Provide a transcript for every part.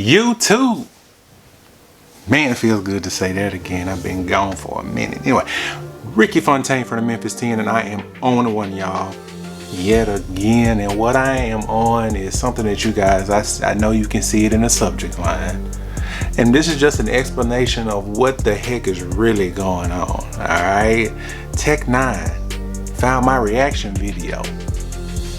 YouTube. Man, it feels good to say that again. I've been gone for a minute. Anyway, Ricky Fontaine from the Memphis 10, and I am on the one, y'all, yet again. And what I am on is something that you guys, I know you can see it in the subject line. And this is just an explanation of what the heck is really going on. All right, N9ne found my reaction video.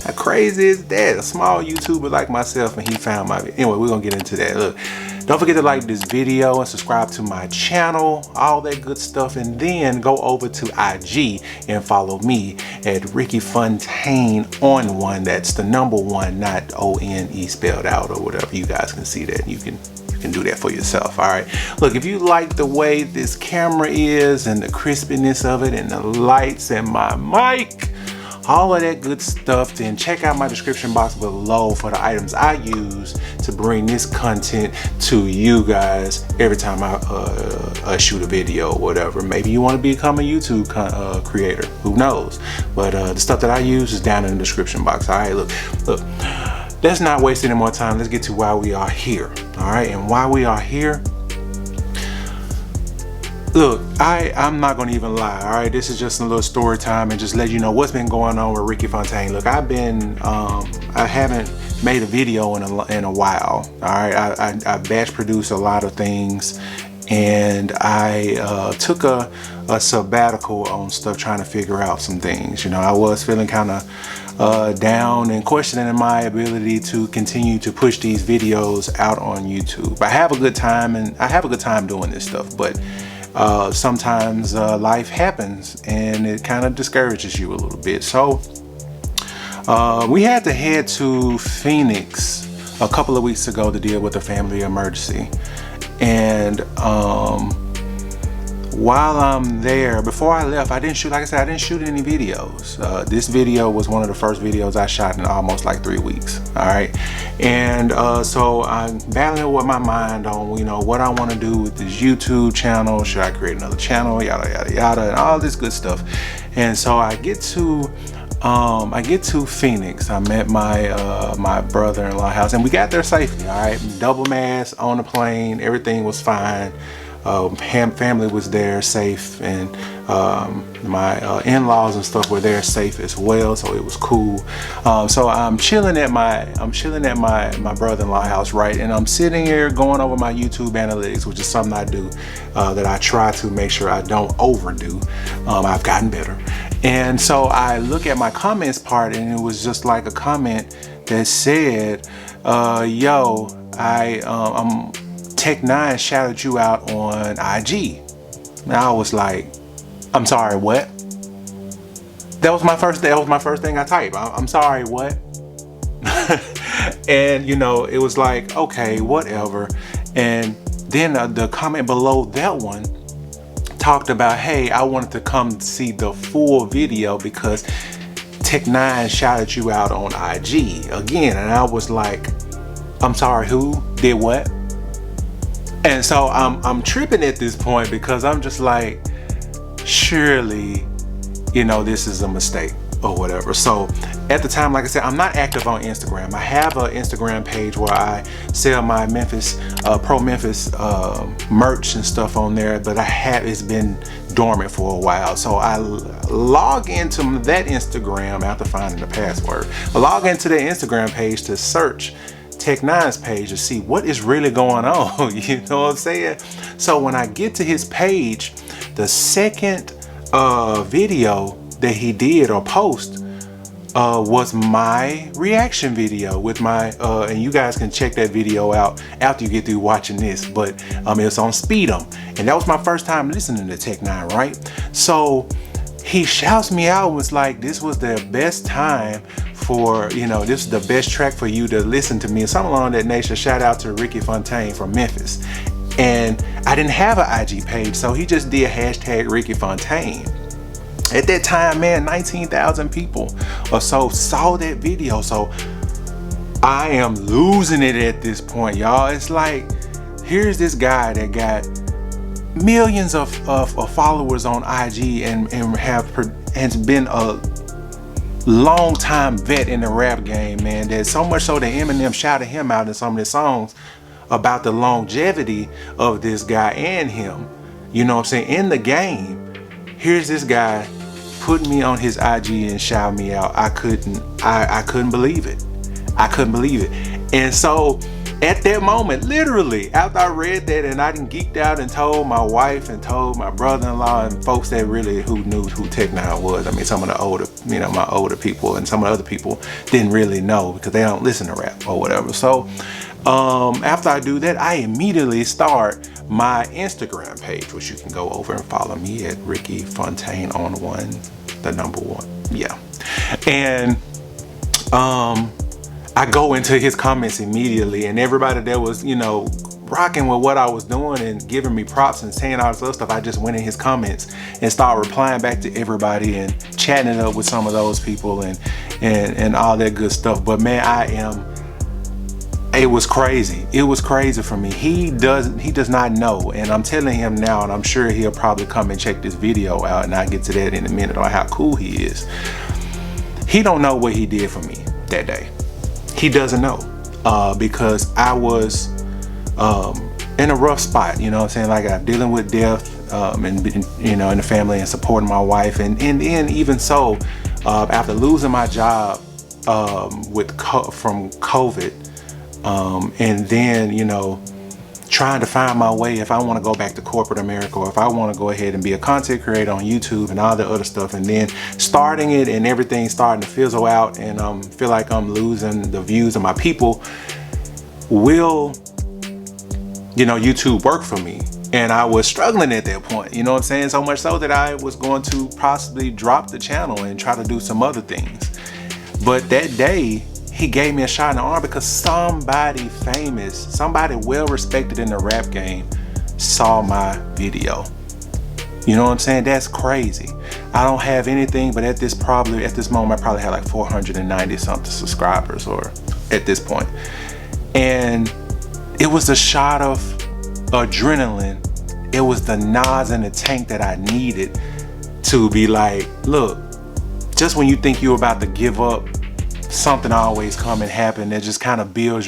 How crazy is that? A small YouTuber like myself, and he found my video. Anyway, we're gonna get into that. Look, don't forget to like this video and subscribe to my channel, all that good stuff, and then go over to IG and follow me at Ricky Fontaine on one. That's the number one, not O-N-E spelled out or whatever. You guys can see that. You can do that for yourself. All right, look, if you like the way this camera is and the crispiness of it and the lights and my mic, all of that good stuff, then check out my description box below for the items I use to bring this content to you guys every time I shoot a video or whatever. Maybe you want to become a YouTube creator, who knows? But the stuff that I use is down in the description box. All right, look, let's not waste any more time. Let's get to why we are here. All right, and why we are here. Look, I'm not gonna even lie. All right, this is just a little story time and just let you know what's been going on with Ricky Fontaine. Look, I've been I haven't made a video in a while. All right, I batch produce a lot of things, and I took a sabbatical on stuff, trying to figure out some things. You know, I was feeling kind of down and questioning my ability to continue to push these videos out on YouTube. I have a good time, and I have a good time doing this stuff, but sometimes life happens and it kind of discourages you a little bit. So we had to head to Phoenix a couple of weeks ago to deal with a family emergency. And while I'm there, before I left, I didn't shoot, like I said, I didn't shoot any videos. This video was one of the first videos I shot in almost like 3 weeks. All right, and so I'm battling with my mind on, you know, what I want to do with this YouTube channel. Should I create another channel? Yada yada yada, and all this good stuff. And so I get to Phoenix. I met my brother-in-law house, and we got there safely. All right, double mask on the plane, everything was fine. Family was there safe, and my in-laws and stuff were there safe as well, so it was cool. So I'm chilling at my brother-in-law house, right? And I'm sitting here going over my YouTube analytics, which is something I do that I try to make sure I don't overdo. I've gotten better. And so I look at my comments part, and it was just like a comment that said, yo, I'm N9ne shouted you out on IG. And I was like, I'm sorry, what? That was my first thing I typed. I'm sorry, what? And you know, it was like, okay, whatever. And then the comment below that one talked about, hey, I wanted to come see the full video because N9ne shouted you out on IG again. And I was like, I'm sorry, who did what? And so I'm tripping at this point, because I'm just like, surely, you know, this is a mistake or whatever. So at the time, like I said, I'm not active on Instagram. I have an Instagram page where I sell my Memphis, Pro Memphis merch and stuff on there, but it's been dormant for a while. So I log into that Instagram after finding the password. I log into the Instagram page to search N9ne's page to see what is really going on. You know what I'm saying? So when I get to his page, the second video that he did or post was my reaction video with my and you guys can check that video out after you get through watching this, but it's on Speedom, and that was my first time listening to N9ne, right? So he shouts me out, was like, this was the best time for, you know, this is the best track for you to listen to me, and something along that nature. Shout out to Ricky Fontaine from Memphis. And I didn't have an IG page, so he just did hashtag Ricky Fontaine. At that time, man, 19,000 people or so saw that video. So I am losing it at this point, y'all. It's like, here's this guy that got millions of followers on IG and has been a long time vet in the rap game, man. That so much so that Eminem shouted him out in some of his songs about the longevity of this guy and him. You know what I'm saying? In the game, here's this guy putting me on his IG and shouting me out. I couldn't believe it. I couldn't believe it. And so at that moment, literally, after I read that and I done geeked out and told my wife and told my brother-in-law and folks that really who knew who N9ne was. I mean, some of the older, you know, my older people and some of the other people didn't really know because they don't listen to rap or whatever. So after I do that, I immediately start my Instagram page, which you can go over and follow me at Ricky Fontaine on one, the number one. Yeah. And I go into his comments immediately, and everybody that was, you know, rocking with what I was doing and giving me props and saying all this other stuff, I just went in his comments and started replying back to everybody and chatting it up with some of those people and all that good stuff. But man, it was crazy. It was crazy for me. He does not know, and I'm telling him now, and I'm sure he'll probably come and check this video out, and I'll get to that in a minute on how cool he is. He don't know what he did for me that day. He doesn't know because I was in a rough spot, you know what I'm saying? Like I'm dealing with death and you know, in the family and supporting my wife, and then even so, after losing my job from COVID, and then, you know, trying to find my way if I want to go back to corporate America, or if I want to go ahead and be a content creator on YouTube and all the other stuff, and then starting it and everything starting to fizzle out and feel like I'm losing the views of my people. Will, you know, YouTube work for me? And I was struggling at that point, you know what I'm saying? So much so that I was going to possibly drop the channel and try to do some other things. But that day, he gave me a shot in the arm because somebody famous, somebody well respected in the rap game saw my video. You know what I'm saying? That's crazy. I don't have anything, but at this moment I probably had like 490 something subscribers, or at this point. And it was a shot of adrenaline. It was the Nas in the tank that I needed to be like, look, just when you think you're about to give up, something always come and happen that just kind of builds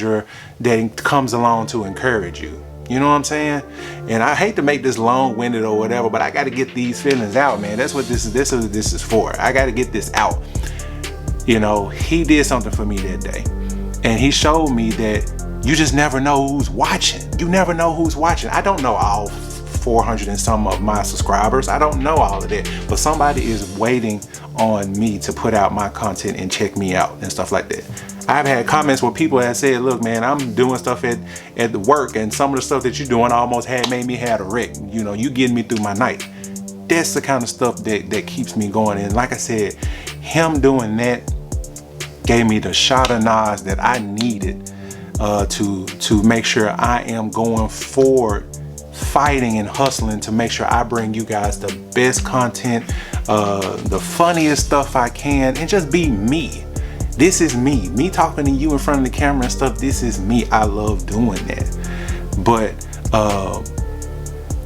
that comes along to encourage you. You know what I'm saying? And I hate to make this long-winded or whatever, but I got to get these feelings out, man. That's what this is for. I got to get this out. You know, he did something for me that day, and he showed me that you just never know who's watching. You never know who's watching. I don't know all 400 and some of my subscribers. I don't know all of that, but somebody is waiting on me to put out my content and check me out and stuff like that. I've had comments where people have said, look, man, I'm doing stuff at the work, and some of the stuff that you're doing almost made me have a wreck. You know, you getting me through my night. That's the kind of stuff that keeps me going. And like I said, him doing that gave me the shot of Nas that I needed to make sure I am going forward, fighting and hustling to make sure I bring you guys the best content, the funniest stuff I can, and just be me. This is me talking to you in front of the camera and stuff. This is me. I love doing that. But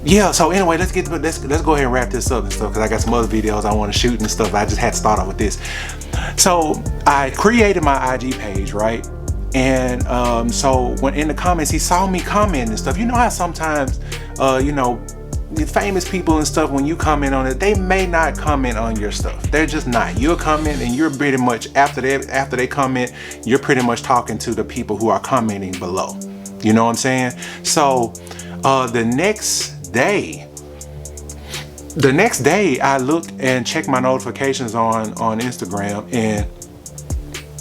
yeah, so anyway, let's go ahead and wrap this up and stuff, because I got some other videos I want to shoot and stuff. I just had to start off with this. So I created my IG page, right? And so when in the comments, he saw me comment and stuff. You know how sometimes, you know, the famous people and stuff, when you comment on it, they may not comment on your stuff. They're just not. You'll comment, and you're pretty much, after they comment, you're pretty much talking to the people who are commenting below. You know what I'm saying? So the next day I looked and checked my notifications on Instagram, and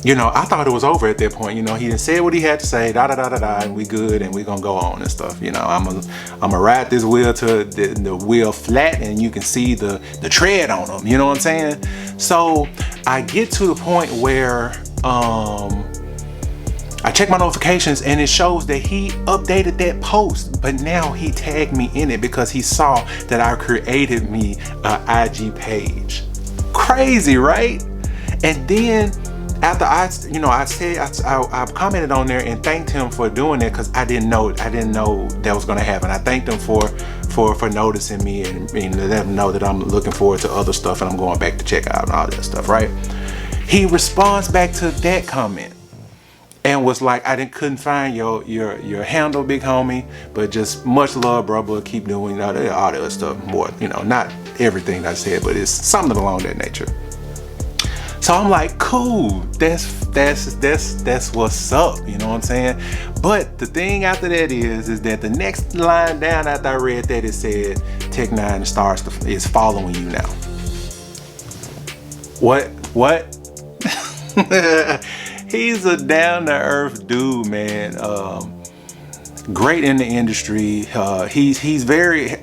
you know, I thought it was over at that point. You know, he done said what he had to say, and we good, and we gonna go on and stuff. You know, I'm gonna ride this wheel to the wheel flat, and you can see the tread on them. You know what I'm saying? So I get to the point where I check my notifications, and it shows that he updated that post, but now he tagged me in it because he saw that I created me an IG page. Crazy, right? And then after I commented on there and thanked him for doing that, because I didn't know that was gonna happen. I thanked him for noticing me and let him know that I'm looking forward to other stuff and I'm going back to check out and all that stuff, right? He responds back to that comment and was like, I couldn't find your handle, big homie, but just much love, bro, but keep doing all the other stuff more, you know, not everything I said, but it's something along that nature. So I'm like, cool, that's what's up, you know what I'm saying? But the thing after that is that the next line down after I read that, it said N9ne is following you now. What? He's a down-to-earth dude, man. Great in the industry. He's very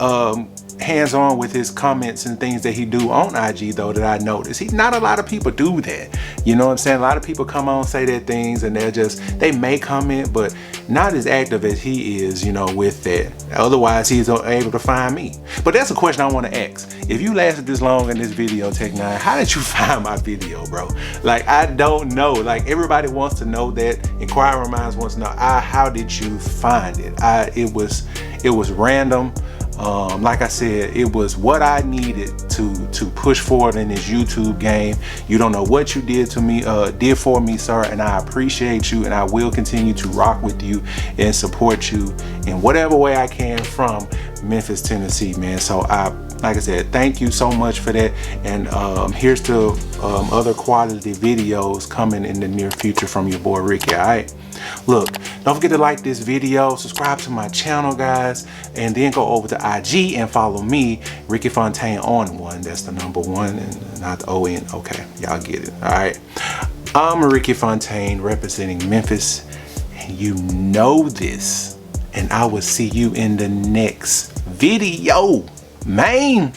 hands-on with his comments and things that he do on IG, though, that I noticed. Not a lot of people do that. You know what I'm saying? A lot of people come on, say their things, and they may comment, but not as active as he is, you know, with that. Otherwise, he's able to find me. But that's a question I want to ask. If you lasted this long in this video, Tech9ne, how did you find my video, bro? Like, I don't know. Like, everybody wants to know that. Inquiring minds wants to know, how did you find it? It was random. Like I said, it was what I needed to push forward in this YouTube game. You don't know what you did for me, sir, and I appreciate you, and I will continue to rock with you and support you in whatever way I can from Memphis, Tennessee, man. So like I said, thank you so much for that, and here's to other quality videos coming in the near future from your boy Ricky. All right, look, don't forget to like this video, subscribe to my channel, guys, and then go over to IG and follow me, Ricky Fontaine on one. That's the number 1 and not the O-N. Okay, y'all get it. All right, I'm Ricky Fontaine representing Memphis, and you know this, and I will see you in the next video, man.